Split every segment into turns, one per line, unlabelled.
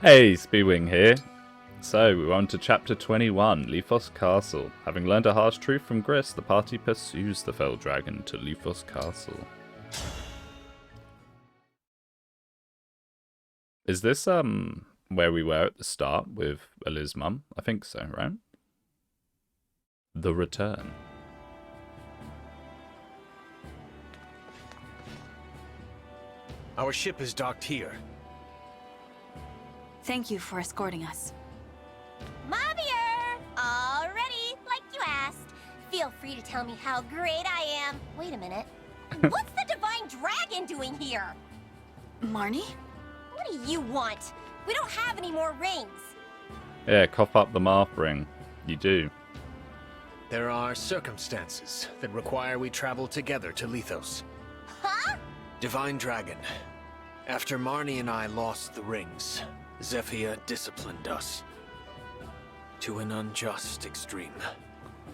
Hey, Speedwinghere here. So, we're on to chapter 21, Lethos Castle. Having learned a harsh truth from Gris, the party pursues the fell dragon to Lethos Castle. Is this, where we were at the start with Ali's mum? I think so, right? The Return.
Our ship is docked here.
Thank you for escorting us.
Mavier! All ready, like you asked. Feel free to tell me how great I am. Wait a minute. What's the Divine Dragon doing here?
Marnie?
What do you want? We don't have any more rings.
Yeah, cough up the Marth ring. You do.
There are circumstances that require we travel together to Lethos.
Huh?
Divine Dragon. After Marnie and I lost the rings, Zephyr disciplined us. To an unjust extreme.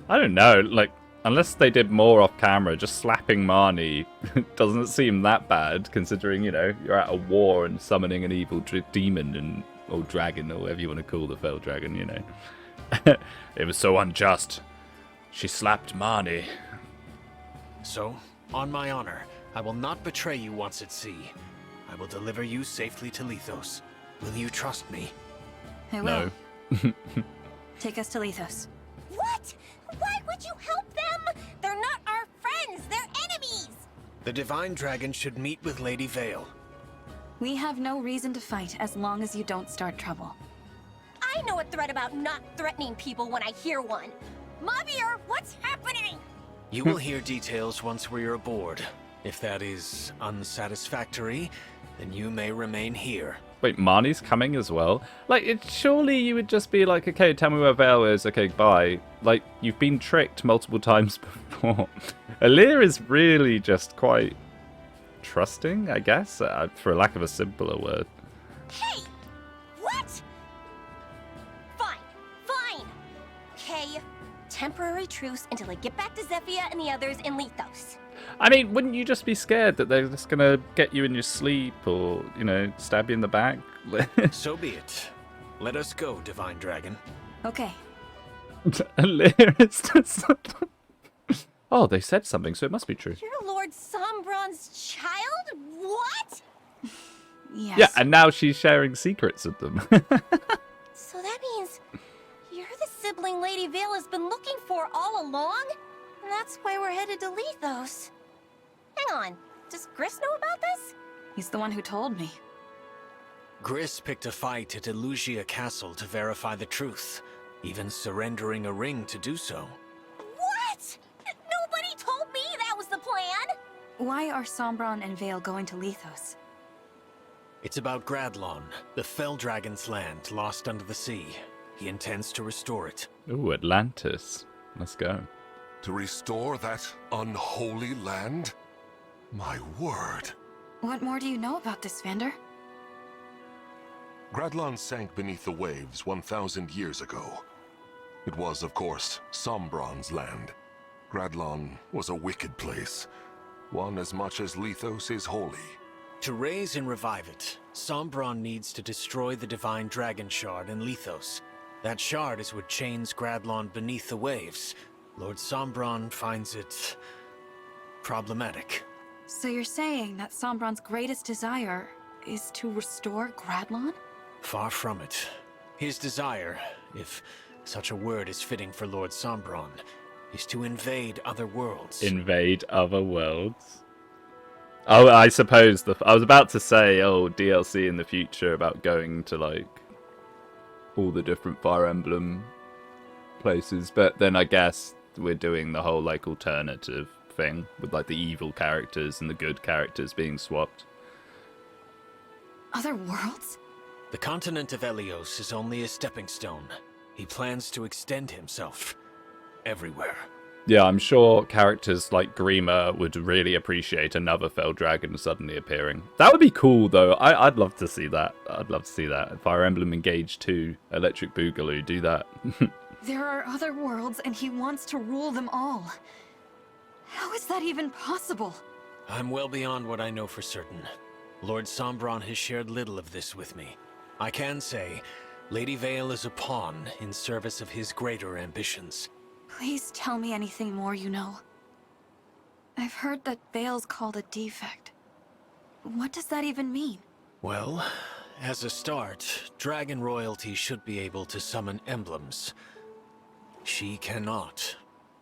I don't know, like, unless they did more off camera, just slapping Marnie doesn't seem that bad, considering, you know, you're at a war and summoning an evil demon or dragon, or whatever you want to call the fell dragon, you know. It was so unjust. She slapped Marnie.
So, on my honor, I will not betray you once at sea. I will deliver you safely to Lethos. Will you trust me?
I will.
No.
Take us to Lethos.
What? Why would you help them? They're not our friends, they're enemies!
The Divine Dragon should meet with Lady Vale.
We have no reason to fight as long as you don't start trouble.
I know a threat about not threatening people when I hear one. Mavier, what's happening?
You will hear details once we're aboard. If that is unsatisfactory, then you may remain here.
Wait, Marnie's coming as well? Like, surely you would just be like, okay, tell me where Vale is, okay, bye. Like, you've been tricked multiple times before. Alir is really just quite trusting, I guess, for lack of a simpler word.
Hey! What? Fine. Fine. Okay. Temporary truce until I get back to Zephyr and the others in Lethos.
I mean, wouldn't you just be scared that they're just gonna get you in your sleep or, you know, stab you in the back?
So be it. Let us go, Divine Dragon.
Okay.
Alir is just... Oh, they said something, so it must be true.
You're Lord Sombron's child? What?
Yes.
Yeah, and now she's sharing secrets with them.
So that means you're the sibling Lady Vale has been looking for all along? And that's why we're headed to Lethos. Hang on, does Gris know about this?
He's the one who told me.
Gris picked a fight at Elugia Castle to verify the truth, even surrendering a ring to do so.
What? Nobody told me that was the plan!
Why are Sombron and Vale going to Lethos?
It's about Gradlon, the fell dragon's land lost under the sea. He intends to restore it.
Ooh, Atlantis. Let's go.
To restore that unholy land? My word.
What more do you know about this, Vander?
Gradlon sank beneath the waves 1,000 years ago. It was, of course, Sombron's land. Gradlon was a wicked place, one as much as Lethos is holy.
To raise and revive it, Sombron needs to destroy the Divine Dragon Shard in Lethos. That shard is what chains Gradlon beneath the waves. Lord Sombron finds it problematic.
So you're saying that Sombron's greatest desire is to restore Gradlon?
Far from it. His desire, if such a word is fitting for Lord Sombron, is to invade other worlds.
Invade other worlds? Oh, I suppose I was about to say, oh, DLC in the future about going to, like, all the different Fire Emblem places, but then I guess we're doing the whole, like, alternative thing with, like, the evil characters and the good characters being swapped.
Other worlds?
The continent of Elios is only a stepping stone. He plans to extend himself everywhere.
Yeah, I'm sure characters like Grima would really appreciate another fell dragon suddenly appearing. That would be cool, though. I'd love to see that. I'd love to see that. Fire Emblem Engage 2, Electric Boogaloo, do that.
There are other worlds, and he wants to rule them all. How is that even possible?
I'm well beyond what I know for certain. Lord Sombron has shared little of this with me. I can say, Lady Vale is a pawn in service of his greater ambitions.
Please tell me anything more you know. I've heard that Vale's called a defect. What does that even mean?
Well, as a start, dragon royalty should be able to summon emblems. She cannot.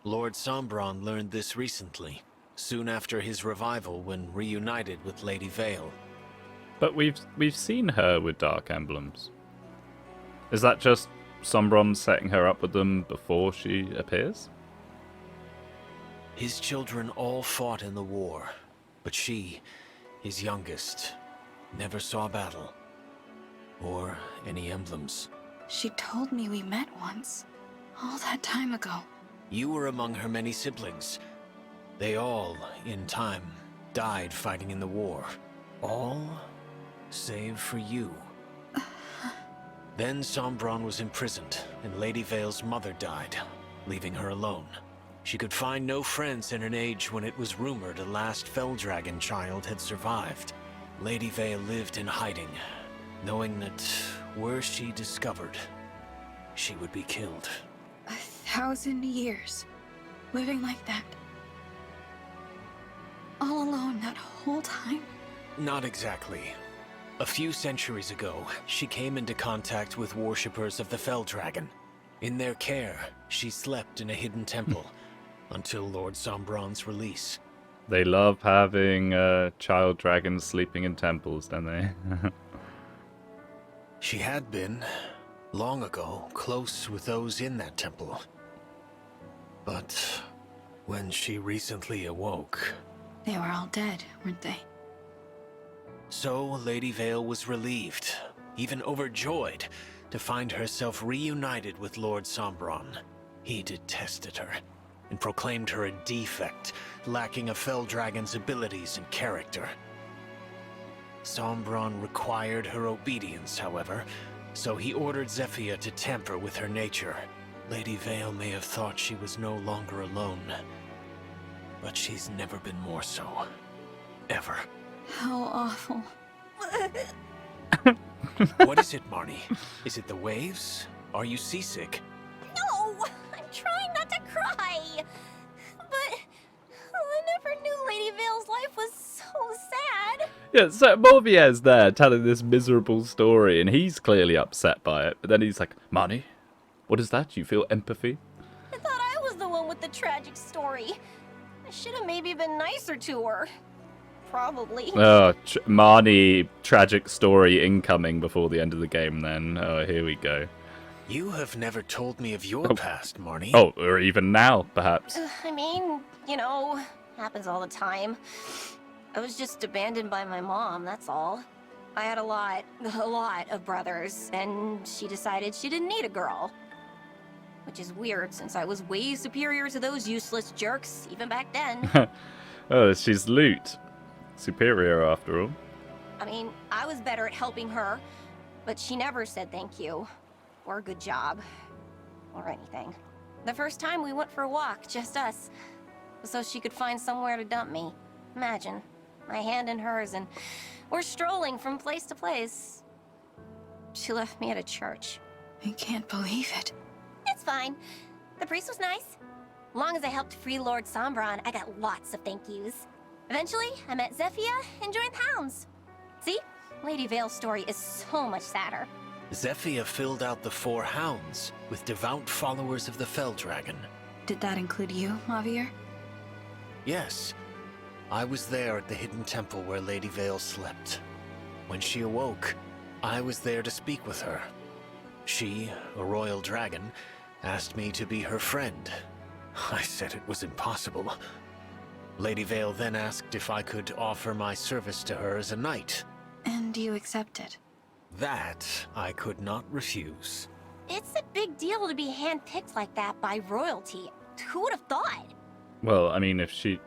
Lord Sombron learned this recently, soon after his revival when reunited with Lady Vale.
But we've seen her with dark emblems. Is that just Sombron setting her up with them before she appears?
His children all fought in the war, but she, his youngest, never saw battle. Or any emblems.
She told me we met once. All that time ago.
You were among her many siblings. They all, in time, died fighting in the war. All save for you. Then Sombron was imprisoned, and Lady Vale's mother died, leaving her alone. She could find no friends in an age when it was rumored a last Felldragon child had survived. Lady Vale lived in hiding, knowing that were she discovered, she would be killed.
1,000 years. Living like that. All alone that whole time?
Not exactly. A few centuries ago, she came into contact with worshippers of the Felldragon. In their care, she slept in a hidden temple until Lord Sombron's release.
They love having child dragons sleeping in temples, don't they?
She had been, long ago, close with those in that temple. But when she recently awoke...
They were all dead, weren't they?
So Lady Vale was relieved, even overjoyed, to find herself reunited with Lord Sombron. He detested her, and proclaimed her a defect, lacking a Felldragon's abilities and character. Sombron required her obedience, however, so he ordered Zephyr to tamper with her nature. Lady Vale may have thought she was no longer alone, but she's never been more so. Ever.
How awful.
What is it, Marnie? Is it the waves? Are you seasick?
No! I'm trying not to cry! But I never knew Lady Vale's life was so sad.
Yeah, so Morvier's there telling this miserable story, and he's clearly upset by it. But then he's like, Marnie, what is that? You feel empathy?
I thought I was the one with the tragic story. I should have maybe been nicer to her. Probably.
Oh, Marnie, tragic story incoming before the end of the game then. Oh, here we go.
You have never told me of your past, Marnie.
Oh, or even now, perhaps.
I mean, you know, happens all the time. I was just abandoned by my mom, that's all. I had a lot of brothers, and she decided she didn't need a girl. Which is weird, since I was way superior to those useless jerks, even back then.
Oh, she's loot. Superior, after all.
I mean, I was better at helping her, but she never said thank you, or good job, or anything. The first time we went for a walk, just us, so she could find somewhere to dump me. Imagine, my hand in hers, and we're strolling from place to place. She left me at a church.
I can't believe it.
It's fine. The priest was nice. Long as I helped free Lord Sombron, I got lots of thank yous. Eventually, I met Zephyr and joined the Hounds. See? Lady Vale's story is so much sadder.
Zephyr filled out the 4 Hounds with devout followers of the Felldragon.
Did that include you, Javier?
Yes. I was there at the hidden temple where Lady Vale slept. When she awoke, I was there to speak with her. She, a royal dragon, asked me to be her friend. I said it was impossible. Lady Vale then asked if I could offer my service to her as a knight.
And you accepted?
That I could not refuse.
It's a big deal to be handpicked like that by royalty. Who would have thought?
Well, I mean, if she...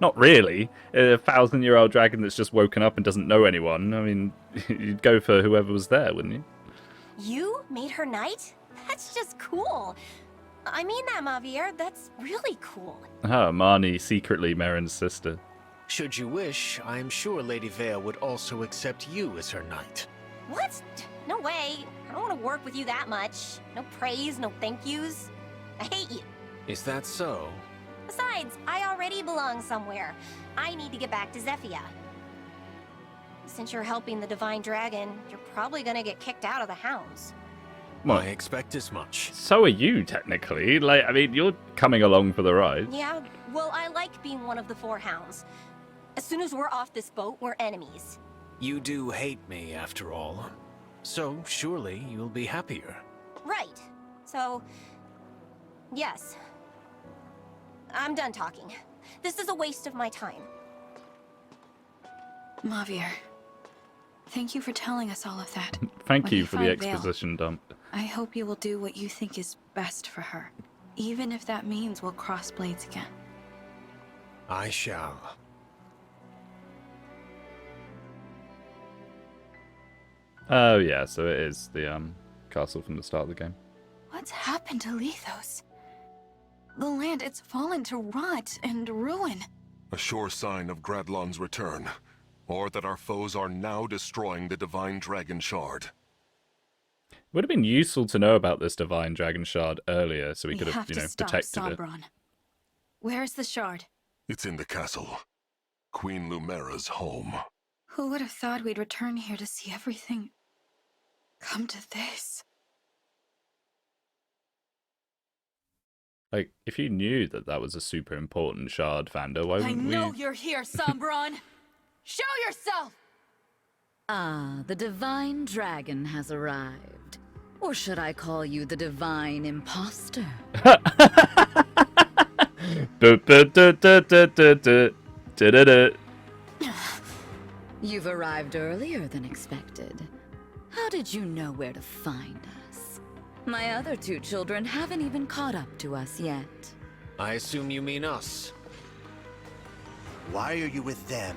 Not really. A 1,000-year-old dragon that's just woken up and doesn't know anyone. I mean, you'd go for whoever was there, wouldn't you?
You made her knight? That's just cool. I mean that, Javier. That's really cool.
Ah, Marnie, secretly Merrin's sister.
Should you wish, I am sure Lady Vale would also accept you as her knight.
What? No way. I don't want to work with you that much. No praise, no thank yous. I hate you.
Is that so?
Besides, I already belong somewhere. I need to get back to Zephyia. Since you're helping the Divine Dragon, you're probably gonna get kicked out of the Hounds.
Well,
I expect as much.
so are you, technically. Like, I mean, you're coming along for the ride.
Yeah, well, I like being one of the 4 Hounds. As soon as we're off this boat, we're enemies.
You do hate me, after all. So, surely you'll be happier.
Right. So, yes. I'm done talking. This is a waste of my time.
Mavier, thank you for telling us all of that.
Thank
When
you
you
for the
find Vale,
exposition dump.
I hope you will do what you think is best for her, even if that means we'll cross blades again.
I shall.
Oh, yeah, so it is the castle from the start of the game.
What's happened to Lethos? The land, it's fallen to rot and ruin.
A sure sign of Gradlon's return, or that our foes are now destroying the Divine Dragon Shard.
Would have been useful to know about this Divine Dragon Shard earlier, so we could have,
to stop
detected it.
Sombron. Where's the shard?
It's in the castle. Queen Lumera's home.
Who would have thought we'd return here to see everything come to this?
Like, if you knew that that was a super important shard, Vander, why
I
wouldn't
know
we...
you're here, Sombron! Show yourself!
Ah, the Divine Dragon has arrived. Or should I call you the Divine Imposter? You've arrived earlier than expected. How did you know where to find us? My other 2 children haven't even caught up to us yet.
I assume you mean us.
Why are you with them?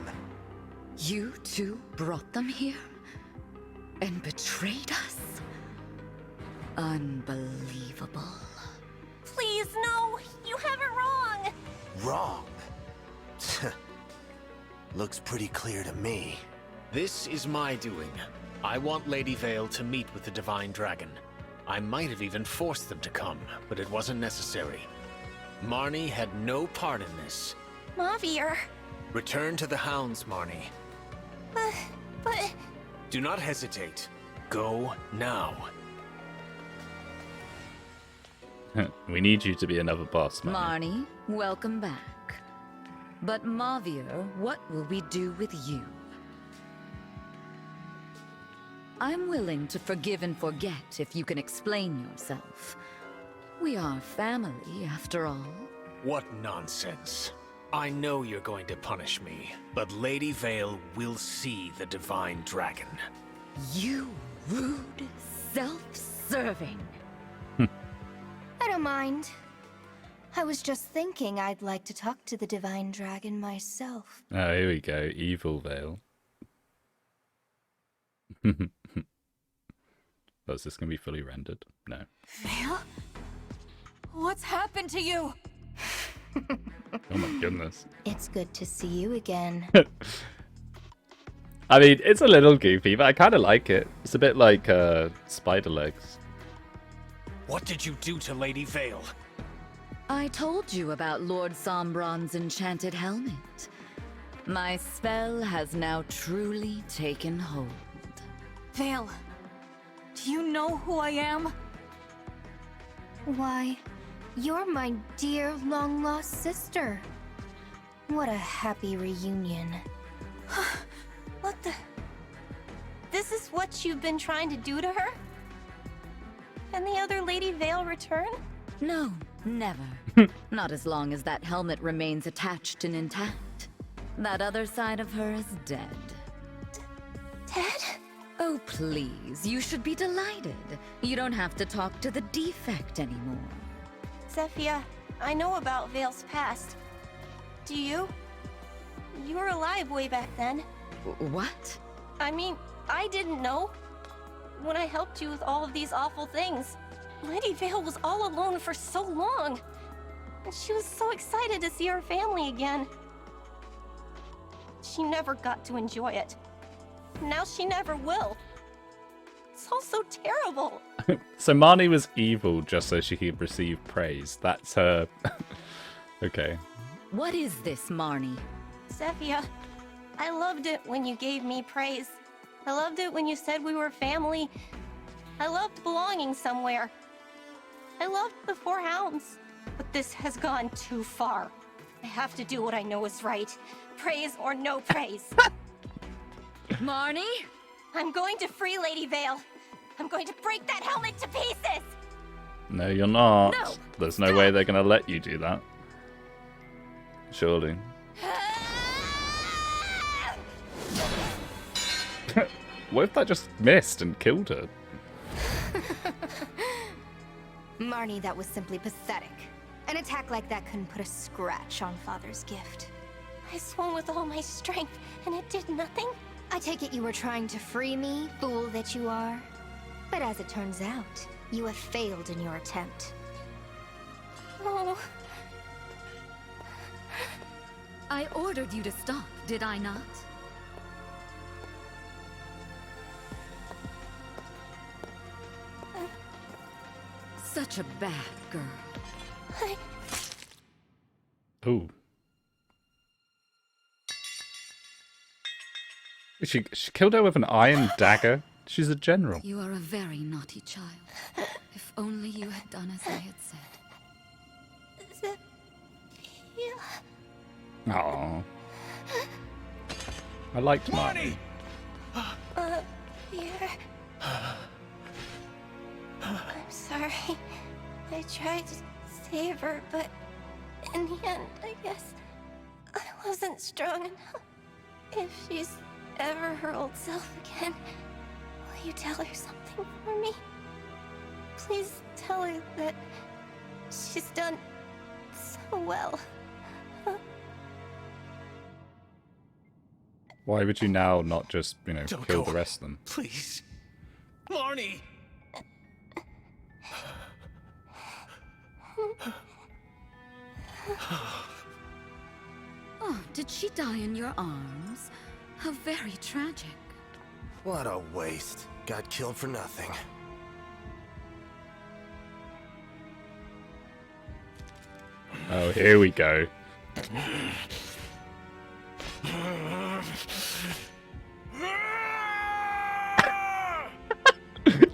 You 2 brought them here? And betrayed us? Unbelievable.
Please, no! You have it wrong!
Wrong. Looks pretty clear to me.
This is my doing. I want Lady Vale to meet with the Divine Dragon. I might have even forced them to come, but it wasn't necessary. Marnie had no part in this.
Mavier.
Return to the Hounds, Marnie.
But...
Do not hesitate. Go now.
We need you to be another boss, man.
Marnie, welcome back. But Mavier, what will we do with you? I'm willing to forgive and forget if you can explain yourself. We are family, after all.
What nonsense. I know you're going to punish me, but Lady Vale will see the Divine Dragon.
You rude, self-serving.
I don't mind. I was just thinking I'd like to talk to the Divine Dragon myself.
Oh, here we go. Evil Vale. Oh, is this going to be fully rendered? No.
Vale? What's happened to you?
Oh my goodness.
It's good to see you again.
I mean, it's a little goofy, but I kind of like it. It's a bit like Spider Legs.
What did you do to Lady Vale?
I told you about Lord Sombron's enchanted helmet. My spell has now truly taken hold.
Vale, do you know who I am?
Why, you're my dear long-lost sister. What a happy reunion. What the... This is what you've been trying to do to her? Can the other Lady Vale return?
No, never. Not as long as that helmet remains attached and intact. That other side of her is dead.
Dead?
Oh, please, you should be delighted. You don't have to talk to the defect anymore.
Zephyia, I know about Vale's past. Do you? You were alive way back then.
What?
I mean, I didn't know. When I helped you with all of these awful things, Lady Vale was all alone for so long. And she was so excited to see her family again. She never got to enjoy it. Now she never will. It's all so terrible.
So Marnie was evil just so she could receive praise. That's her. Okay.
What is this, Marnie?
Zephia, I loved it when you gave me praise. I loved it when you said we were family. I loved belonging somewhere. I loved the Four Hounds. But this has gone too far. I have to do what I know is right. Praise or no praise.
Marnie?
I'm going to free Lady Vale. I'm going to break that helmet to pieces!
No, you're not.
No,
There's no way they're gonna let you do that. Surely. What if that just missed and killed her?
Marnie, that was simply pathetic. An attack like that couldn't put a scratch on Father's gift.
I swung with all my strength, and it did nothing?
I take it you were trying to free me, fool that you are. But as it turns out, you have failed in your attempt.
Oh.
I ordered you to stop, did I not? Such a bad girl.
Ooh. She killed her with an iron dagger. She's a general.
You are a very naughty child. If only you had done as I had said.
Aww. I liked Marnie.
Here. I'm sorry. I tried to save her, but in the end, I guess I wasn't strong enough. If she's ever her old self again, will you tell her something for me? Please tell her that she's done so well.
Why would you now not just,
Don't
kill
go.
the rest of them?
Please. Marnie!
Oh, did she die in your arms? How very tragic.
What a waste. Got killed for nothing.
Oh, here we go.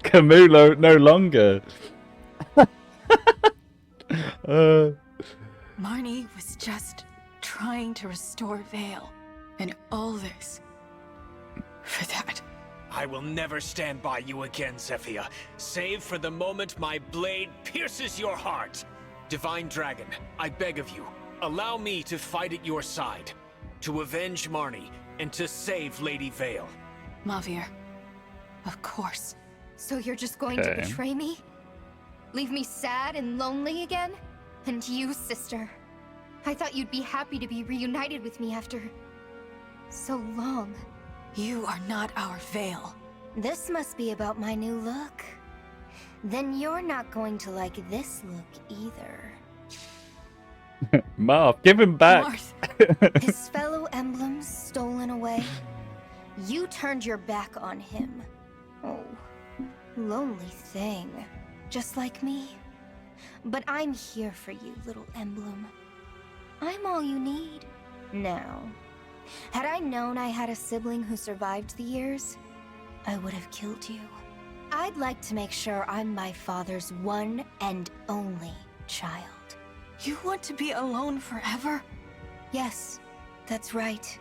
Camulo no longer.
Marnie was just trying to restore Vale, and all this for that.
I will never stand by you again, Zephia, save for the moment my blade pierces your heart. Divine Dragon, I beg of you, allow me to fight at your side, to avenge Marnie, and to save Lady Vale.
Mavir, of course.
So you're just going to betray me? Leave me sad and lonely again? And you, sister. I thought you'd be happy to be reunited with me after so long.
You are not our Vale.
This must be about my new look. Then you're not going to like this look either.
Marv, give him back.
Marth,
His fellow emblems stolen away. You turned your back on him. Oh, lonely thing. Just like me. But I'm here for you, little emblem. I'm all you need. Now, had I known I had a sibling who survived the years, I would have killed you. I'd like to make sure I'm my father's one and only child.
you want to be alone forever?
Yes, that's right.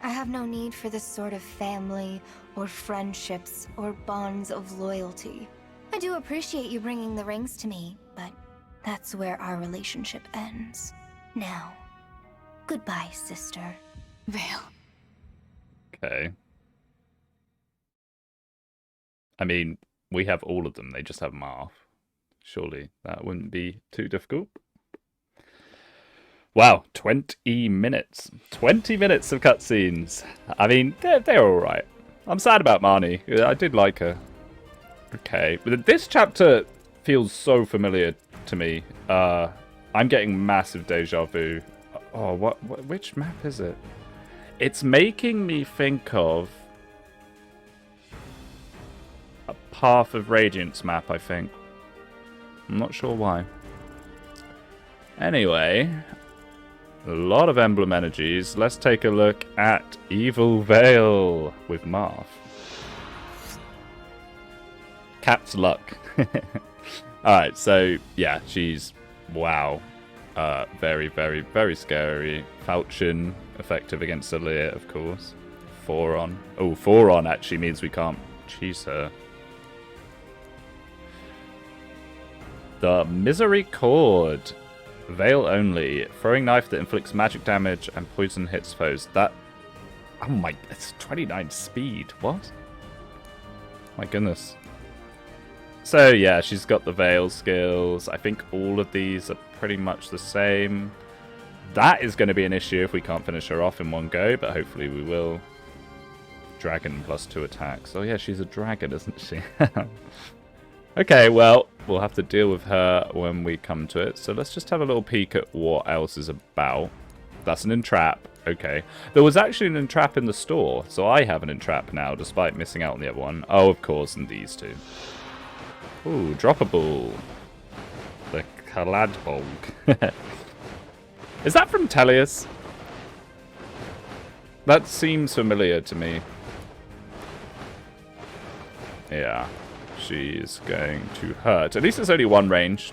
I have no need for this sort of family, or friendships, or bonds of loyalty. I do appreciate you bringing the rings to me, but that's where our relationship ends. Now, goodbye, sister.
Vale.
Okay. I mean, we have all of them. They just have Marv. Surely that wouldn't be too difficult. Wow, 20 minutes. 20 minutes of cutscenes. I mean, they're alright. I'm sad about Marnie. I did like her. Okay, but this chapter feels so familiar to me. I'm getting massive deja vu. Oh, which map is it? It's making me think of... a Path of Radiance map, I think. I'm not sure why. Anyway, a lot of emblem energies. Let's take a look at Evil Veil with Marth. Cat's luck. Alright, so yeah, she's wow. Very, very, very scary. Falchion, effective against Alear, of course. 4 on. Oh, 4 on actually means we can't cheese her. The Misery Cord. Veil only. Throwing knife that inflicts magic damage and poison hits foes. That... Oh my... It's 29 speed. What? My goodness. So yeah, she's got the Veil skills. I think all of these are pretty much the same. That is going to be an issue if we can't finish her off in one go, but hopefully we will. Dragon plus 2 attacks. Oh yeah, she's a dragon, isn't she? Okay, well, we'll have to deal with her when we come to it. So let's just have a little peek at what else is about. That's an entrap. Okay. There was actually an entrap in the store, so I have an entrap now, despite missing out on the other one. Oh, of course, and these two. Ooh, droppable. The Caladbog. Is that from Tellius? That seems familiar to me. Yeah. She's going to hurt. At least it's only one range.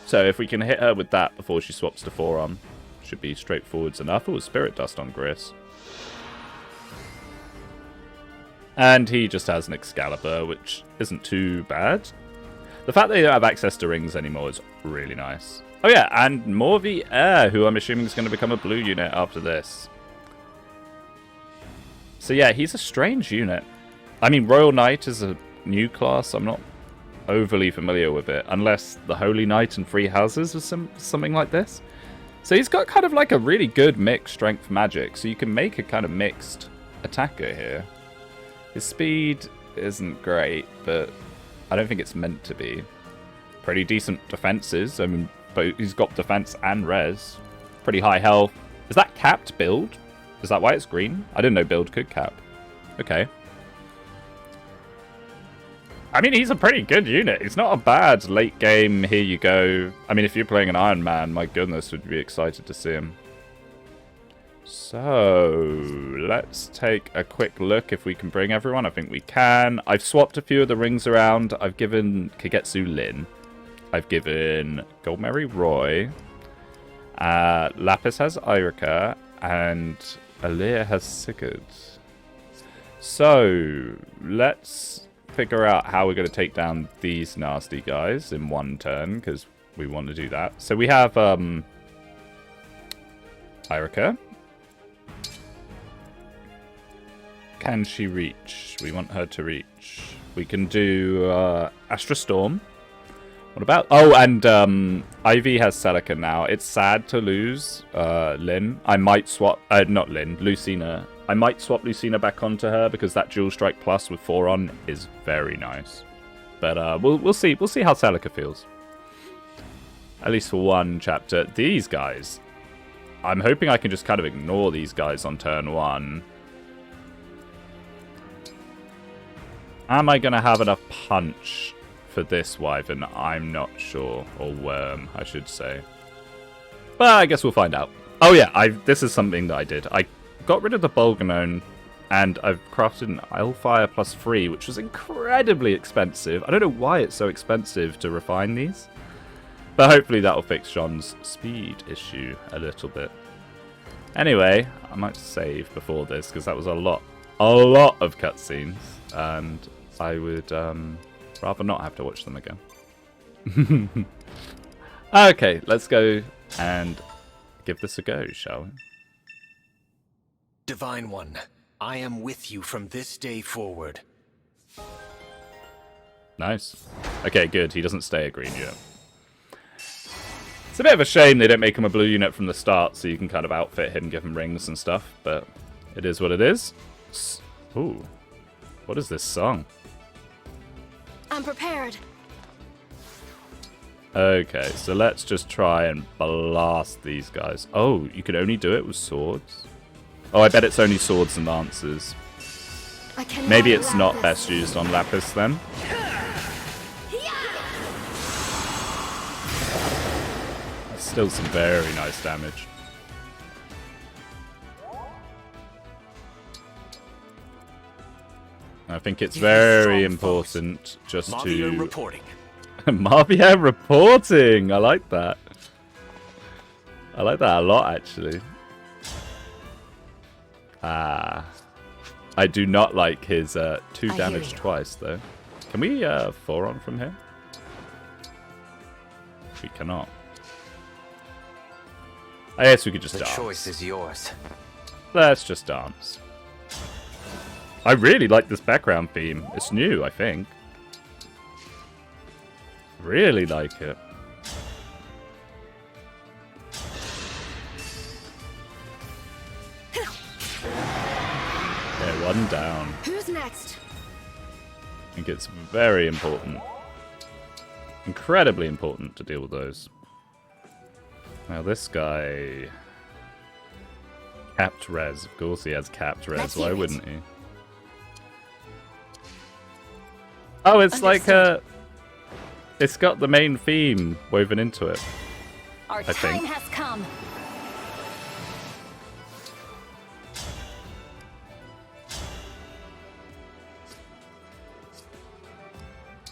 So if we can hit her with that before she swaps to 4 on, should be straightforward enough. Oh, Spirit Dust on Gris. And he just has an Excalibur, which isn't too bad. The fact that they don't have access to rings anymore is really nice. Oh yeah, and Morvi Air, who I'm assuming is going to become a blue unit after this. So yeah, he's a strange unit. I mean, Royal Knight is a new class. I'm not overly familiar with it, unless the Holy Knight and Free Houses or something like this. So he's got kind of like a really good mixed strength magic, so you can make a kind of mixed attacker here. His speed isn't great, but I don't think it's meant to be. Pretty decent defenses. I mean, but he's got defense and res. Pretty high health. Is that capped build? Is that why it's green? I didn't know build could cap. Okay. I mean, he's a pretty good unit. It's not a bad late game, here you go. I mean, if you're playing an Iron Man, my goodness, would be excited to see him. So, let's take a quick look if we can bring everyone. I think we can. I've swapped a few of the rings around. I've given Kagetsu Lin. I've given Goldmary Roy. Lapis has Irika. And Alear has Sigurd. So, let's figure out how we're going to take down these nasty guys in one turn, because we want to do that. So we have Irika. Can she reach? We want her to reach. We can do Astra Storm. What about... Oh, and Ivy has Celica now. It's sad to lose Lyn. I might swap... not Lyn, Lucina. I might swap Lucina back onto her because that Dual Strike Plus with 4 on is very nice. But we'll see. We'll see how Celica feels. At least for one chapter. These guys. I'm hoping I can just kind of ignore these guys on turn 1. Am I going to have enough punch for this Wyvern? I'm not sure. Or Worm, I should say. But I guess we'll find out. Oh yeah, this is something that I did. I got rid of the Bolganone, and I've crafted an Ilefire plus 3, which was incredibly expensive. I don't know why it's so expensive to refine these. But hopefully that'll fix Sean's speed issue a little bit. Anyway, I might save before this, because that was a lot of cutscenes. And I would rather not have to watch them again. Okay, let's go and give this a go, shall we?
Divine One, I am with you from this day forward.
Nice. Okay, good. He doesn't stay a green unit. It's a bit of a shame they don't make him a blue unit from the start, so you can kind of outfit him, give him rings and stuff, but it is what it is. Ooh. What is this song?
I'm prepared.
Okay, so let's just try and blast these guys. Oh, you can only do it with swords? Oh, I bet it's only swords and lances.
I cannot
Maybe it's
allow
not
this.
best used on Lapis then. Still some very nice damage. I think it's very important just
Mavia
to...
reporting.
Mavia reporting! I like that. I like that a lot, actually. Ah. I do not like his 2 damage twice, though. Can we 4 on from here? We cannot. I guess we could just dance.
The choice is yours.
Let's just dance. I really like this background theme. It's new, I think. Really like it. Okay, 1 down.
Who's next?
I think it's very important. Incredibly important to deal with those. Now this guy... Capped res. Of course he has capped res.
Let's
Why
hear it.
wouldn't he? Oh, it's like a... It's got the main theme woven into it.
Our
I
time
think.
has come.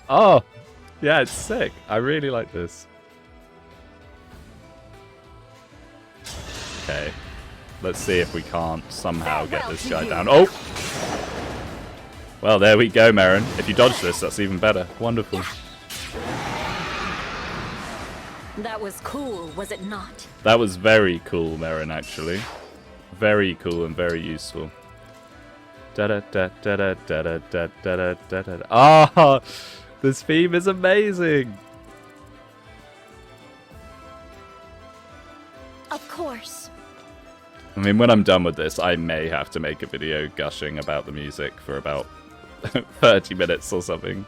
Oh! Yeah, it's sick. I really like this. Okay. Let's see if we can't somehow get this guy down. Oh! Well, there we go, Merrin. If you dodge this, that's even better. Wonderful.
That was cool, was it not?
That was very cool, Merrin, actually. Very cool and very useful. Da-da-da-da-da-da-da-da-da-da-da. Ah! This theme is amazing!
Of course.
I mean, when I'm done with this, I may have to make a video gushing about the music for about 30 minutes or something.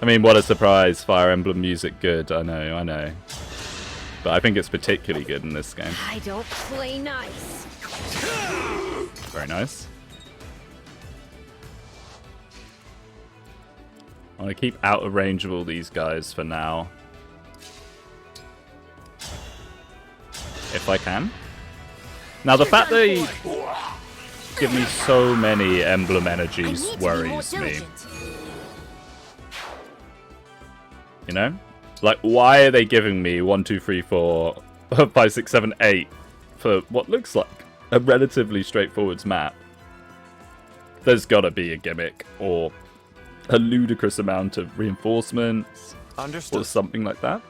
I mean, what a surprise. Fire Emblem music good. I know. But I think it's particularly good in this game.
I don't play nice.
Very nice. I want to keep out of range of all these guys for now. If I can. Now, the fact they give me so many emblem energies worries me. You know? Like, why are they giving me 1, 2, 3, 4, 5, 6, 7, 8 for what looks like a relatively straightforward map? There's gotta be a gimmick or a ludicrous amount of reinforcements or something like that.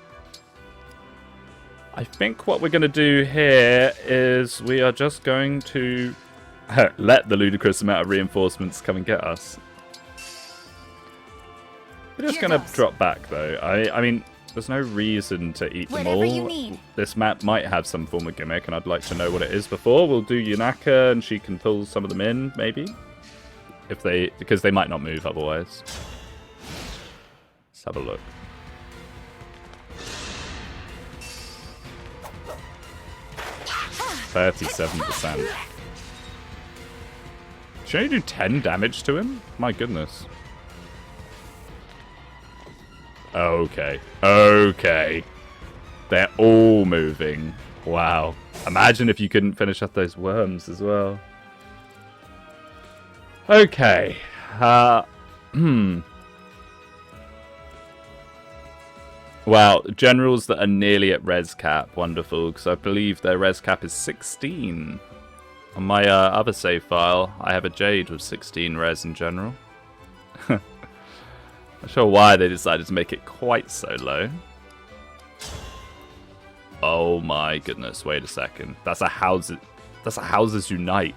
I think what we're going to do here is we are just going to let the ludicrous amount of reinforcements come and get us. We're just going to drop back, though. I mean, there's no reason to eat them
Whatever you
all.
need.
This map might have some form of gimmick, and I'd like to know what it is before. We'll do Yunaka, and she can pull some of them in, maybe. Because they might not move otherwise. Let's have a look. %. Should I only do 10 damage to him? My goodness. Okay. They're all moving. Wow. Imagine if you couldn't finish off those worms as well. Okay. Wow, generals that are nearly at res cap. Wonderful, because I believe their res cap is 16. On my other save file, I have a Jade with 16 res in general. Not sure why they decided to make it quite so low. Oh my goodness, wait a second. That's a Houses Unite.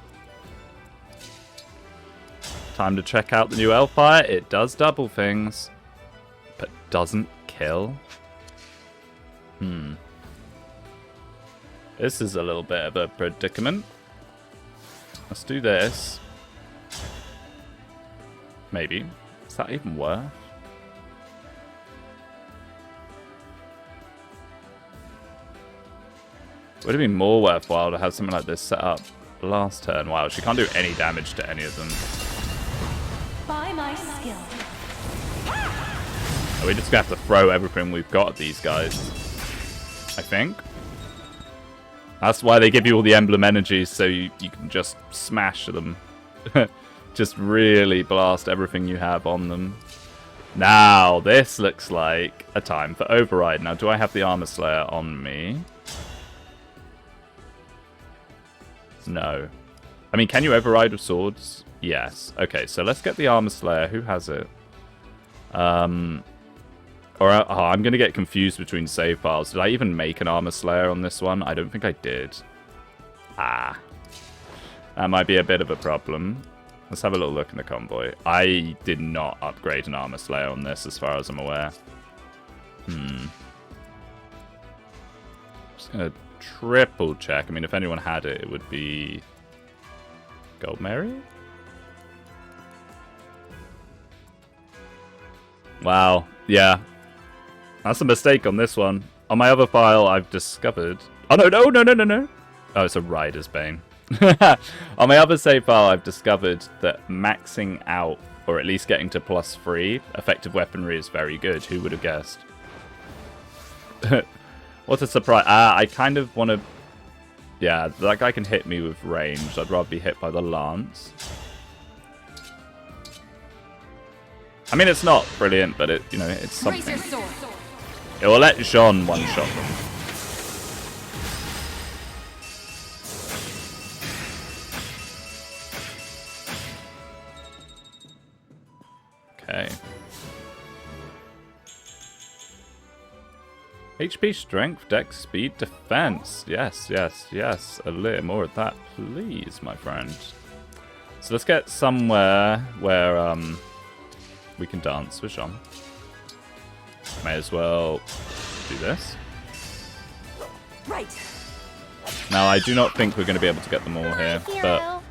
Time to check out the new Elfire. It does double things, but doesn't kill. This is a little bit of a predicament. Let's do this. Maybe. Is that even worth? Would it be more worthwhile to have something like this set up last turn. Wow, she can't do any damage to any of them.
By my skill.
We just have to throw everything we've got at these guys, I think. That's why they give you all the emblem energies, so you can just smash them. Just really blast everything you have on them. Now, this looks like a time for override. Now, do I have the Armor Slayer on me? No. I mean, can you override with swords? Yes. Okay, so let's get the Armor Slayer. Who has it? I'm going to get confused between save files. Did I even make an Armor Slayer on this one? I don't think I did. Ah. That might be a bit of a problem. Let's have a little look in the convoy. I did not upgrade an Armor Slayer on this, as far as I'm aware. Just going to triple check. I mean, if anyone had it, it would be Gold Mary? Wow. Yeah. That's a mistake on this one. On my other file, I've discovered... Oh, no. Oh, it's a Rider's Bane. On my other save file, I've discovered that maxing out, or at least getting to +3, effective weaponry is very good. Who would have guessed? What a surprise. I kind of want to... Yeah, that guy can hit me with range. I'd rather be hit by the lance. I mean, it's not brilliant, but it's something. It will let Jean one-shot them. Okay. HP, strength, dex, speed, defense. Yes. A little more of that, please, my friend. So let's get somewhere where we can dance with Jean. May as well do this.
Right.
Now, I do not think we're going to be able to get them all here, but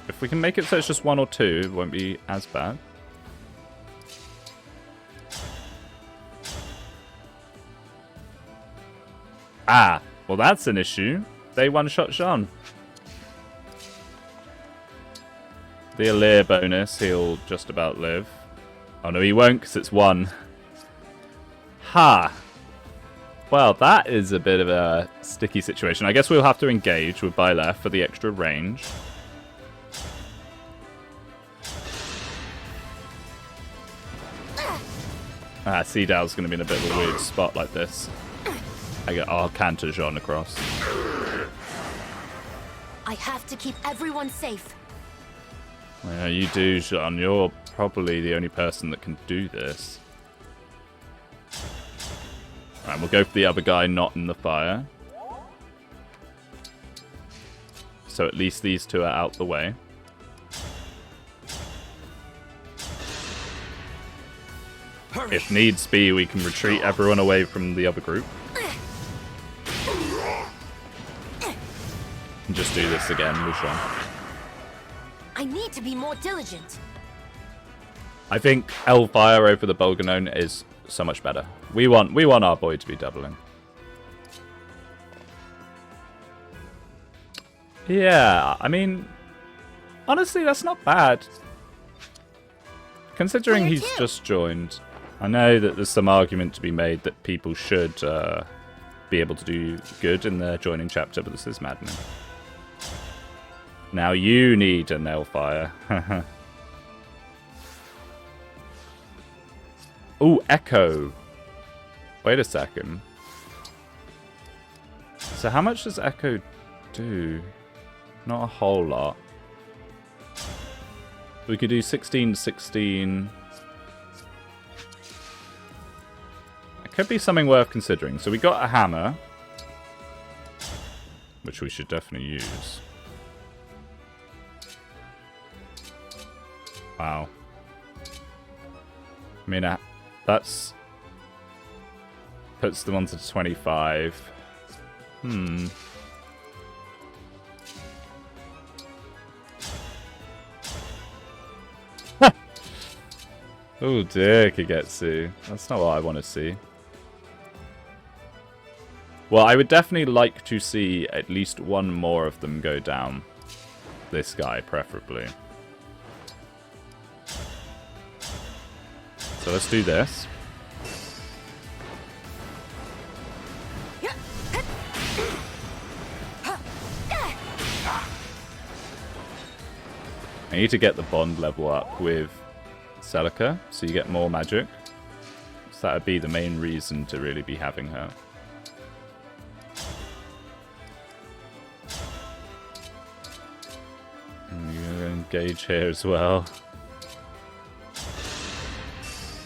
if we can make it so it's just 1 or 2, it won't be as bad. Ah, well that's an issue. They one-shot Jean. The Alir bonus, he'll just about live. Oh no, he won't because it's 1. Ha! Well, that is a bit of a sticky situation. I guess we'll have to engage with Byleth for the extra range. Seedow's going to be in a bit of a weird spot like this. I get canter Jean across.
I have to keep everyone safe.
Yeah, you do, Jean. You're probably the only person that can do this. Alright, we'll go for the other guy not in the fire. So at least these two are out the way. Hurry. If needs be, we can retreat everyone away from the other group. And just do this again with Jean.
I need to be more diligent.
I think Hellfire over the Bolganone is so much better. We want our boy to be doubling. Yeah, I mean, honestly, that's not bad. Considering he's just joined, I know that there's some argument to be made that people should be able to do good in their joining chapter, but this is maddening. Now you need a Nailfire. Ooh, Echo. Wait a second. So how much does Echo do? Not a whole lot. We could do 16, 16. It could be something worth considering. So we got a hammer, which we should definitely use. Wow. I mean, that's puts them onto 25. Oh dear, Kagetsu. That's not what I want to see. Well, I would definitely like to see at least one more of them go down. This guy, preferably. So let's do this. I need to get the bond level up with Celica, so you get more magic. So that would be the main reason to really be having her. And you're going to engage here as well.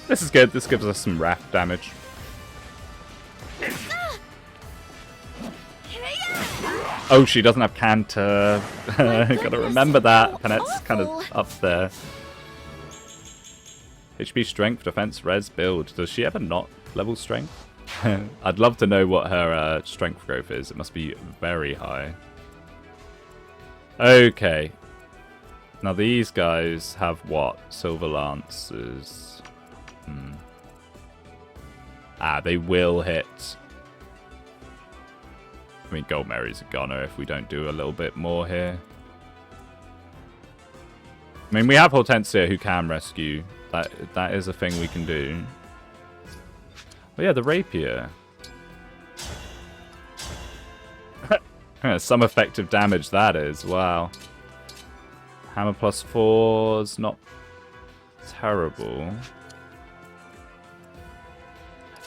This is good. This gives us some raft damage. Oh, she doesn't have Canter. Gotta remember that. Panette's kind of up there. HP, strength, defense, res, build. Does she ever not level strength? I'd love to know what her strength growth is. It must be very high. Okay. Now these guys have what? Silver Lances. They will hit. I mean, Gold Mary's a goner if we don't do a little bit more here. I mean, we have Hortensia who can rescue. That is a thing we can do. But yeah, the rapier. Some effective damage that is. Wow. Hammer +4 is not terrible.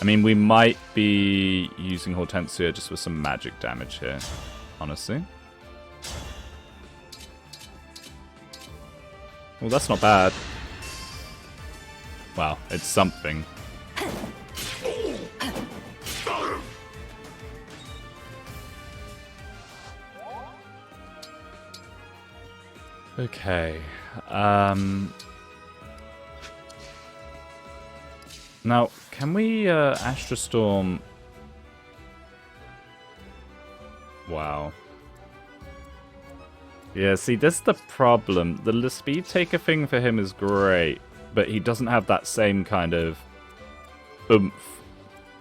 I mean, we might be using Hortensia just with some magic damage here, honestly. Well, that's not bad. Wow, it's something. Okay. Now, can we Astra Storm? Wow. Yeah, see, this is the problem. The speed taker thing for him is great, but he doesn't have that same kind of oomph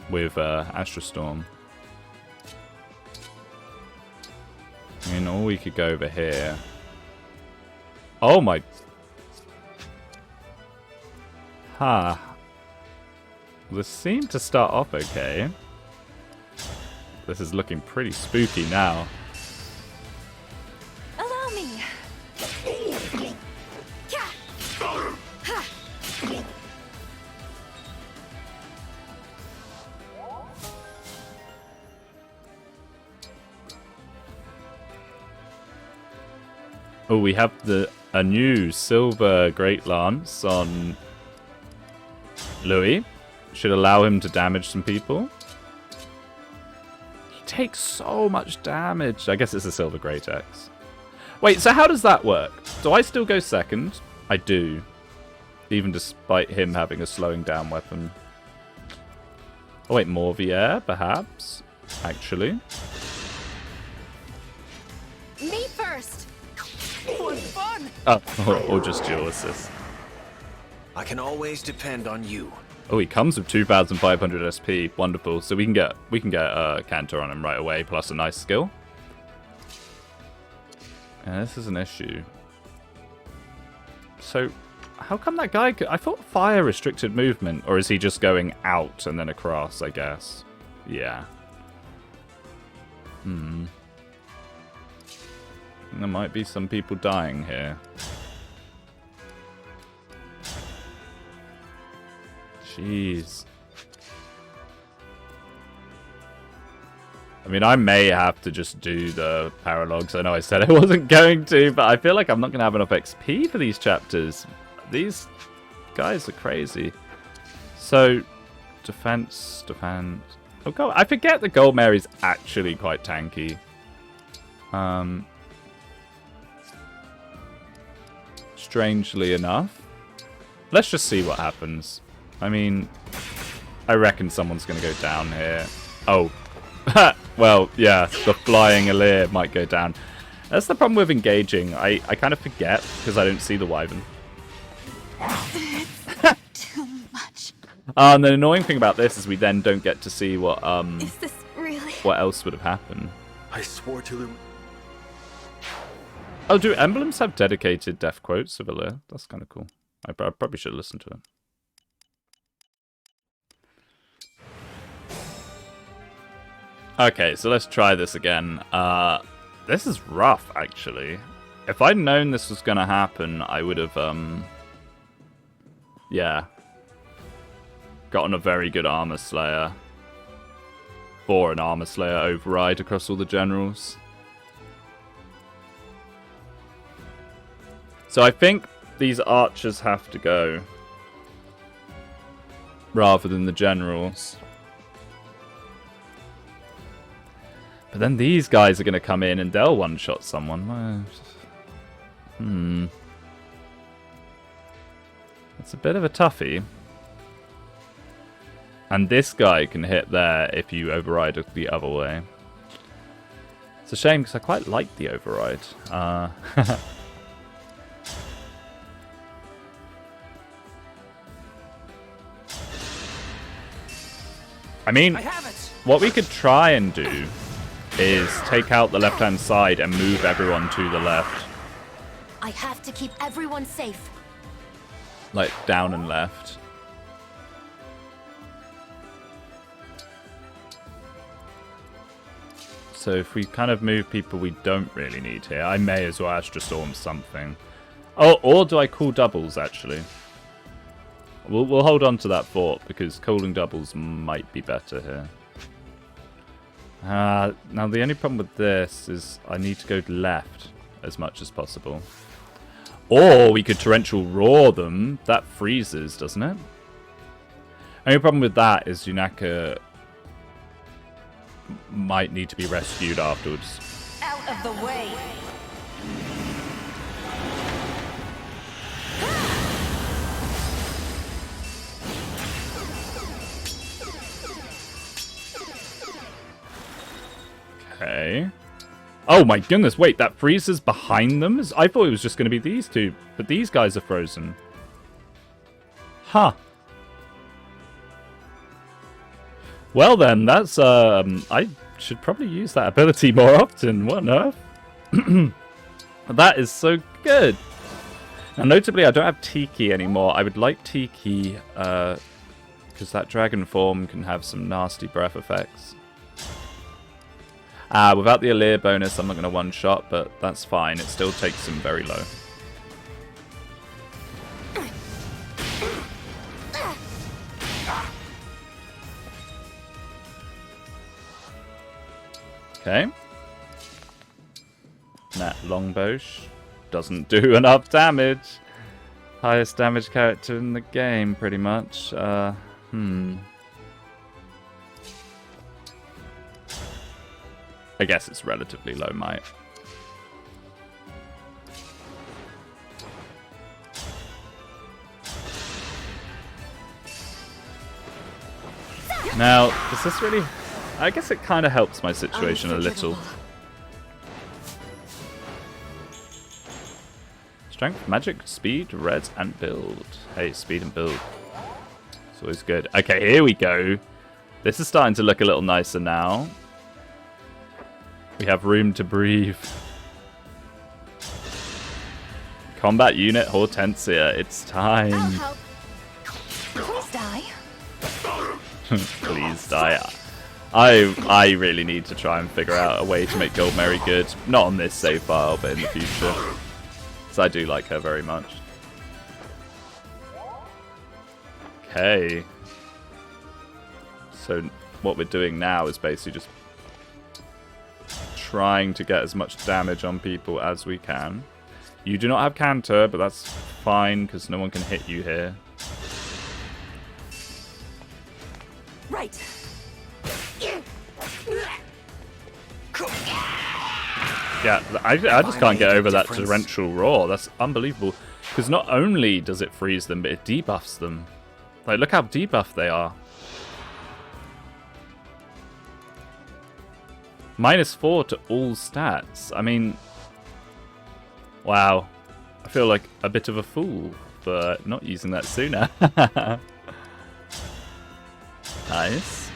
with Astra Storm. I mean, or we could go over here. Oh my... Huh. This seemed to start off okay. This is looking pretty spooky now.
Allow me.
Oh, we have a new silver Great Lance on Louis. Should allow him to damage some people. He takes so much damage. I guess it's a silver Great Axe. Wait, so how does that work? Do I still go second? I do. Even despite him having a slowing down weapon. Oh wait, Morvier, perhaps? Actually.
Me first. For fun.
Oh, or just dual assist.
I can always depend on you.
Oh, he comes with 2,500 SP. Wonderful. So we can get Canter on him right away, plus a nice skill. And this is an issue. So, how come that guy... I thought fire restricted movement. Or is he just going out and then across, I guess? Yeah. There might be some people dying here. Jeez. I mean, I may have to just do the paralogs. I know I said I wasn't going to, but I feel like I'm not going to have enough XP for these chapters. These guys are crazy. So, defense. Oh god, I forget that Gold Mary's actually quite tanky. Strangely enough. Let's just see what happens. I mean, I reckon someone's going to go down here. Oh. Well, yeah, the flying Alir might go down. That's the problem with engaging. I kind of forget because I don't see the Wyvern.
Too much.
And the annoying thing about this is we then don't get to see what...
Is this really
what else would have happened.
I swore to...
Oh, do emblems have dedicated death quotes of Alir? That's kind of cool. I probably should listen to it. Okay, so let's try this again. This is rough, actually. If I'd known this was going to happen, I would have, yeah, gotten a very good Armor Slayer. Or an Armor Slayer override across all the generals. So I think these archers have to go. Rather than the generals. But then these guys are going to come in and they'll one-shot someone. It's a bit of a toughie. And this guy can hit there if you override it the other way. It's a shame because I quite like the override. I mean, what we could try and do is take out the left-hand side and move everyone to the left.
I have to keep everyone safe.
Like, down and left. So if we kind of move people we don't really need here, I may as well Astra Storm something. Oh, or do I call doubles, actually? We'll hold on to that thought, because calling doubles might be better here. Now, the only problem with this is I need to go left as much as possible. Or we could Torrential Roar them. That freezes, doesn't it? Only problem with that is Yunaka might need to be rescued afterwards.
Out of the way.
Okay. Oh my goodness, wait, that freezes behind them? I thought it was just going to be these two, but these guys are frozen. Huh. Well then, that's, I should probably use that ability more often. What on earth? That is so good. Now, notably, I don't have Tiki anymore. I would like Tiki, because that dragon form can have some nasty breath effects. Without the Alir bonus, I'm not going to one-shot, but that's fine. It still takes him very low. Okay. That longbow doesn't do enough damage. Highest damage character in the game, pretty much. I guess it's relatively low might. Now, does this really... I guess it kind of helps my situation a little. Strength, magic, speed, res, and build. Hey, speed and build. It's always good. Okay, here we go. This is starting to look a little nicer now. We have room to breathe. Combat unit Hortensia, it's time.
I'll help. Please die.
Please die. I really need to try and figure out a way to make Goldmary good. Not on this save file, but in the future. Because I do like her very much. Okay. So what we're doing now is basically just trying to get as much damage on people as we can. You do not have Canter, but that's fine because no one can hit you here.
Right.
Yeah, I just can't get over that torrential roar. That's unbelievable. Because not only does it freeze them, but it debuffs them. Like, look how debuffed they are. -4 to all stats. I mean, wow. I feel like a bit of a fool for not using that sooner. Nice.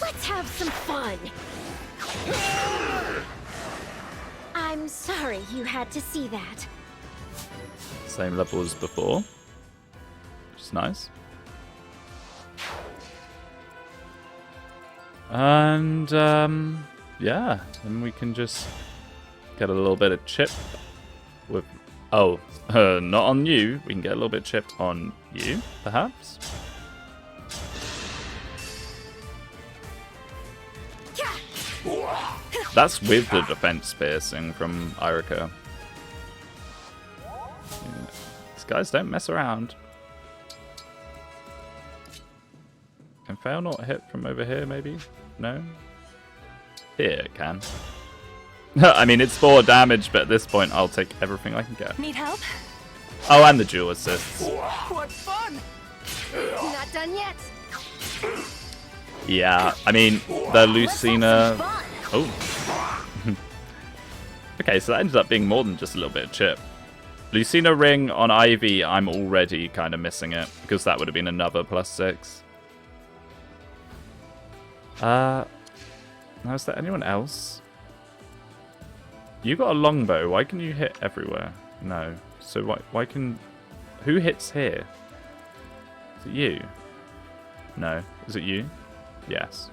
Let's have some fun. I'm sorry you had to see that.
Same level as before, which is nice. And yeah, then we can just get a little bit of chip with. Oh, not on you. We can get a little bit of chip on you, perhaps. That's with the defense piercing from Irika. Yeah. These guys don't mess around. Can fail not hit from over here, maybe? No? Here it can. I mean, it's 4 damage, but at this point, I'll take everything I can get.
Need help?
Oh, and the dual assists.
What fun! Not done yet.
Yeah, I mean, the Lucina... Oh. Okay, so that ended up being more than just a little bit of chip. Lucina Ring on Ivy, I'm already kind of missing it, because that would have been another +6. Now, is there anyone else? You got a longbow. Why can you hit everywhere? No. So why can... Who hits here? Is it you? No. Is it you? Yes.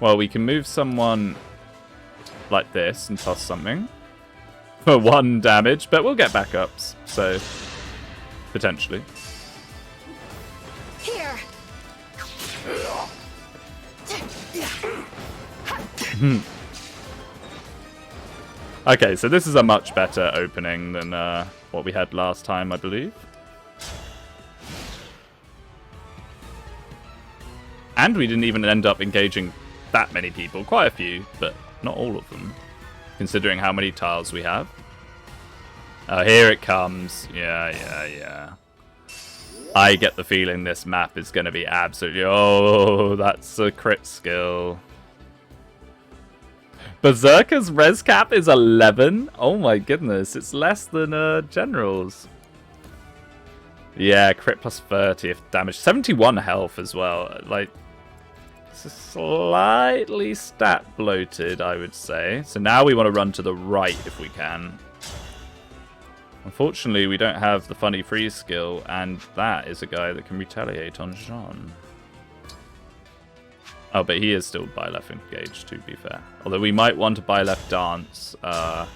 Well, we can move someone like this and toss something for 1 damage, but we'll get backups, so potentially.
Here.
Okay, so this is a much better opening than what we had last time, I believe. And we didn't even end up engaging that many people. Quite a few, but not all of them, considering how many tiles we have. Oh, here it comes. Yeah. I get the feeling this map is going to be absolutely... Oh, that's a crit skill. Berserker's res cap is 11? Oh my goodness, it's less than General's. Yeah, crit plus 30 if damage. 71 health as well. Like, it's slightly stat bloated, I would say. So now we want to run to the right if we can. Unfortunately, we don't have the funny freeze skill, and that is a guy that can retaliate on Jean. Oh, but he is still buy left engaged, to be fair. Although we might want to buy left dance. That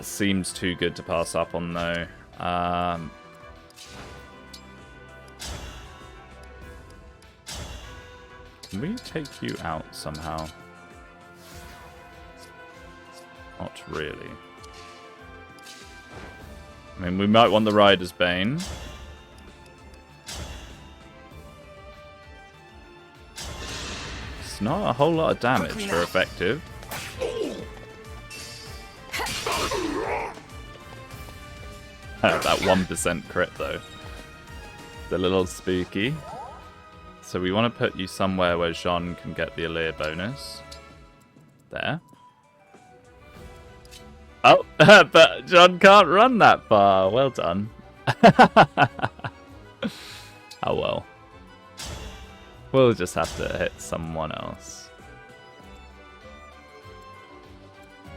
seems too good to pass up on, though. Can we take you out somehow? Not really. I mean, we might want the Rider's Bane. It's not a whole lot of damage for effective. That 1% crit, though. It's a little spooky. So we want to put you somewhere where Jean can get the Allure bonus. There. Oh, but John can't run that far. Well done. Oh well. We'll just have to hit someone else.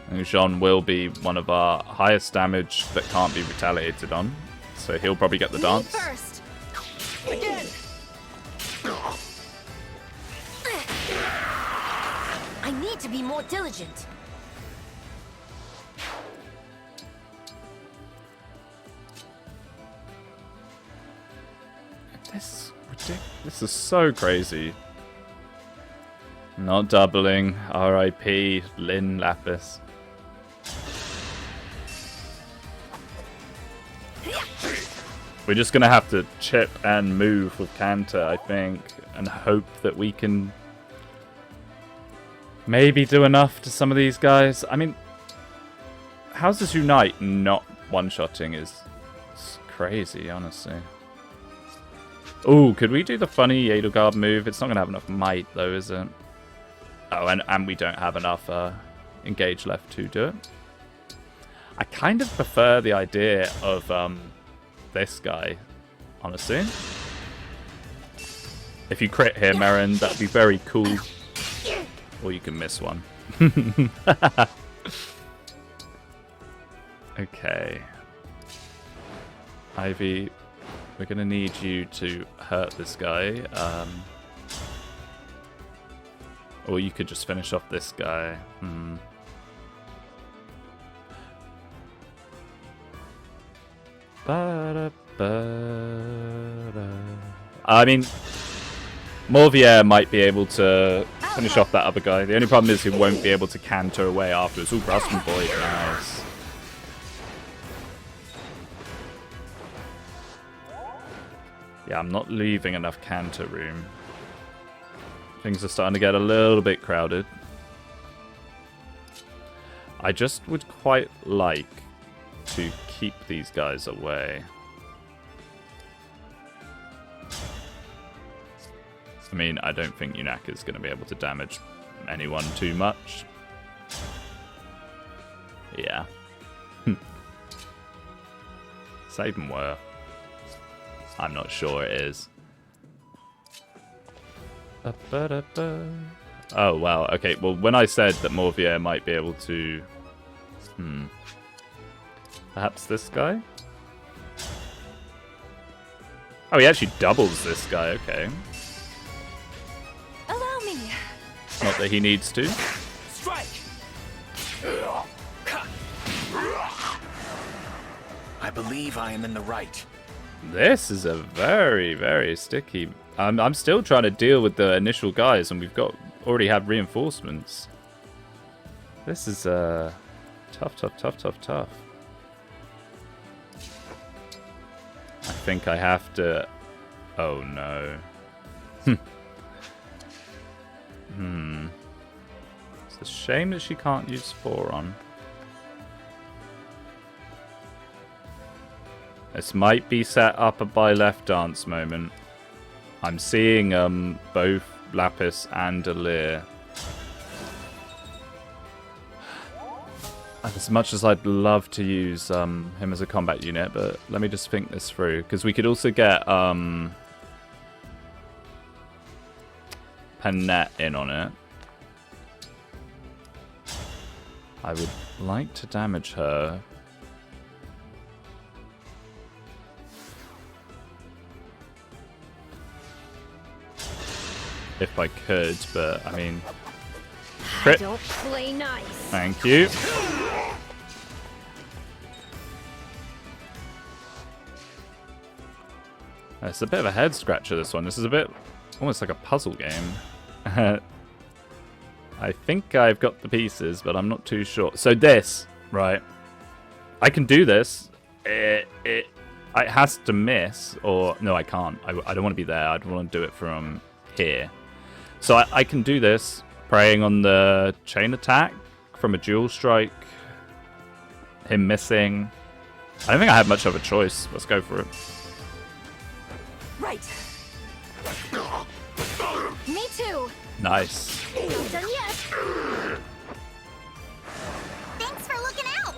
And Jean will be one of our highest damage that can't be retaliated on. So he'll probably get the dance.
First. Again. I need to be more diligent.
This is so crazy. Not doubling. R.I.P. Lynn Lapis. We're just going to have to chip and move with Cantor, I think, and hope that we can maybe do enough to some of these guys. I mean, how's this Unite not one-shotting is crazy, honestly. Oh, could we do the funny Edelgard move? It's not going to have enough might, though, is it? Oh, and we don't have enough engage left to do it. I kind of prefer the idea of this guy, honestly. If you crit him, Aaron, that'd be very cool. Or you can miss one. Okay. Ivy, we're gonna need you to hurt this guy. Or you could just finish off this guy. I mean, Morvier might be able to finish off that other guy. The only problem is he won't be able to canter away afterwards. Ooh, Grasping Void, nice. Yeah, I'm not leaving enough canter room. Things are starting to get a little bit crowded. I just would quite like to keep these guys away. I mean, I don't think Yunaka's going to be able to damage anyone too much. Yeah. Is that even worth? I'm not sure it is. Oh, wow. Okay, well, when I said that Morvier might be able to... Perhaps this guy? Oh, he actually doubles this guy. Okay.
Allow me.
Not that he needs to.
Strike! I believe I am in the right.
This is a very, very sticky... I'm still trying to deal with the initial guys, and we've already had reinforcements. This is tough. I think I have to... Oh, no. It's a shame that she can't use Foron. This might be set up by left dance moment. I'm seeing both Lapis and Alir. As much as I'd love to use him as a combat unit, but let me just think this through. Because we could also get Panette in on it. I would like to damage her. If I could, but I mean... Crit.
Don't play nice.
Thank you. It's a bit of a head scratcher, this one. This is a bit almost like a puzzle game. I think I've got the pieces, but I'm not too sure. So this, right? I can do this. It has to miss, or no, I can't. I don't want to be there. I don't want to do it from here. So I can do this, preying on the chain attack from a dual strike. Him missing. I don't think I have much of a choice. Let's go for it.
Right.
Me too.
Nice.
Not done yet. Thanks for looking out.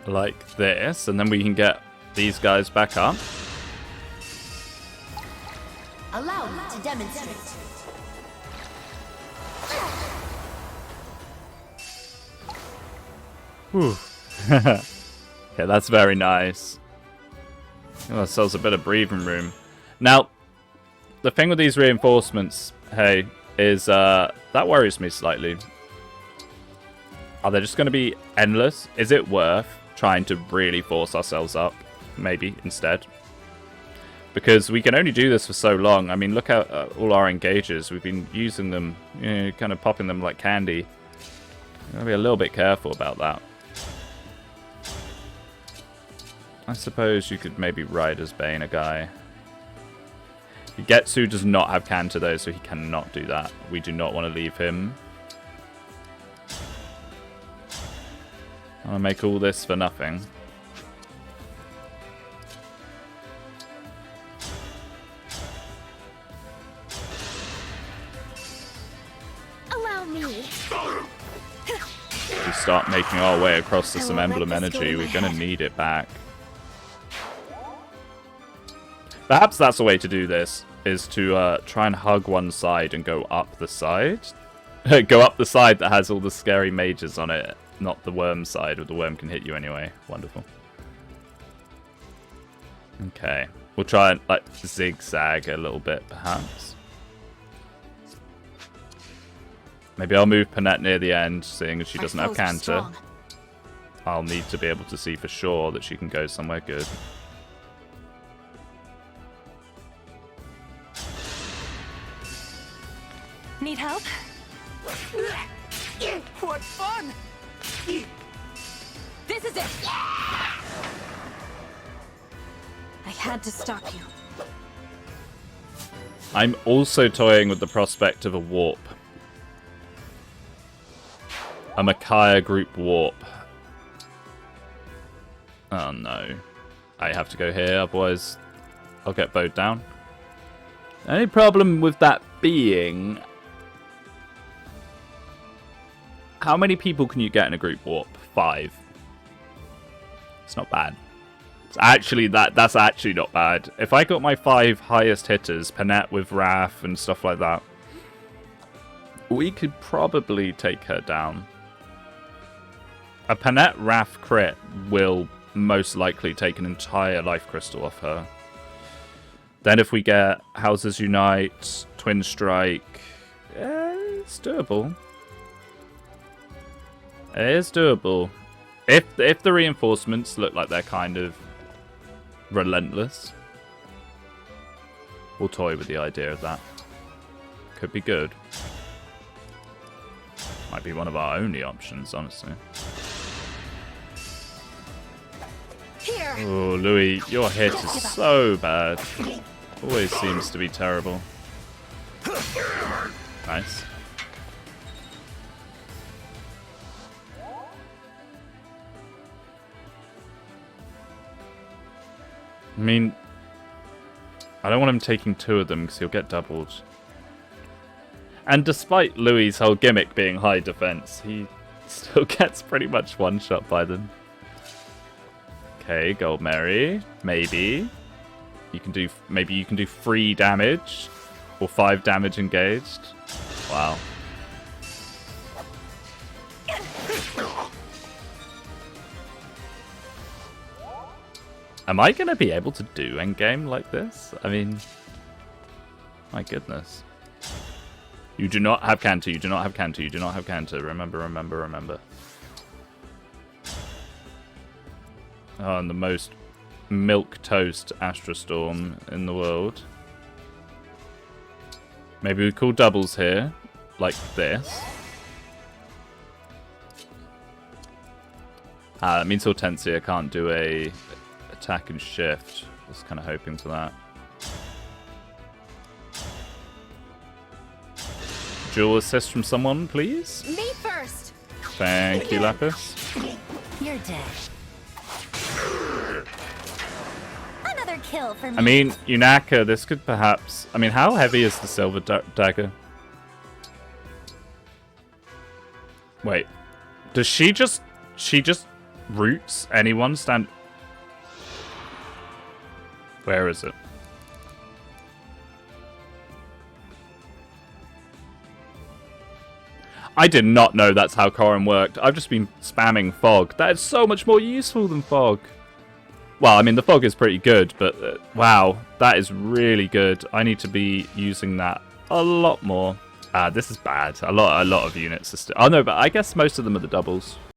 Like this, and then we can get these guys back up.
Allow me to demonstrate.
Whew. Okay, that's very nice. Give ourselves a bit of breathing room. Now, the thing with these reinforcements, hey, is that worries me slightly. Are they just going to be endless? Is it worth trying to really force ourselves up? Maybe, instead. Because we can only do this for so long. I mean, look at all our engages. We've been using them, you know, kind of popping them like candy. Gotta be a little bit careful about that. I suppose you could maybe Rider's Bane a guy. Getsu does not have Canter though, so he cannot do that. We do not want to leave him. I want to make all this for nothing.
Allow me.
If we start making our way across to some emblem energy, we're going to need it back. Perhaps that's a way to do this, is to try and hug one side and go up the side. Go up the side that has all the scary mages on it, not the worm side, or the worm can hit you anyway. Wonderful. Okay. We'll try and, like, zigzag a little bit, perhaps. Maybe I'll move Panette near the end, seeing as she doesn't have Canter. I'll need to be able to see for sure that she can go somewhere good.
Need help?
What fun!
This is it! I had to stop you.
I'm also toying with the prospect of a warp. A Micaiah group warp. Oh no. I have to go here, otherwise I'll get bowed down. The only problem with that being... How many people can you get in a group warp? 5. It's not bad. It's actually that's actually not bad. If I got my 5 highest hitters, Panette with Wrath and stuff like that, we could probably take her down. A Panette Wrath crit will most likely take an entire life crystal off her. Then if we get Houses Unite, Twin Strike, it's doable. It is doable. If the reinforcements look like they're kind of relentless, we'll toy with the idea of that. Could be good. Might be one of our only options, honestly.
Here.
Oh, Louis, your hit is so bad. Always seems to be terrible. Nice. I mean, I don't want him taking 2 of them because he'll get doubled. And despite Louis' whole gimmick being high defense, he still gets pretty much one-shot by them. Okay, Gold Mary. Maybe. Maybe you can do 3 damage. Or 5 damage engaged. Wow. Am I going to be able to do endgame like this? I mean, my goodness. You do not have Canter, you do not have Canter, you do not have Canter. Remember, remember, remember. Oh, and the most milquetoast Astrostorm in the world. Maybe we call doubles here, like this. That means Hortensia can't do a attack and shift. I was kind of hoping for that. Dual assist from someone, please.
Me first.
Thank you, Lapis.
You're dead. Another kill for me.
I mean, Yunaka, this could perhaps... I mean, how heavy is the silver dagger? Wait. Does she just... She just roots anyone stand... Where is it? I did not know that's how Corrin worked. I've just been spamming Fog. That is so much more useful than Fog. Well, I mean, the Fog is pretty good, but wow, that is really good. I need to be using that a lot more. This is bad. A lot of units are still... Oh no, but I guess most of them are the doubles.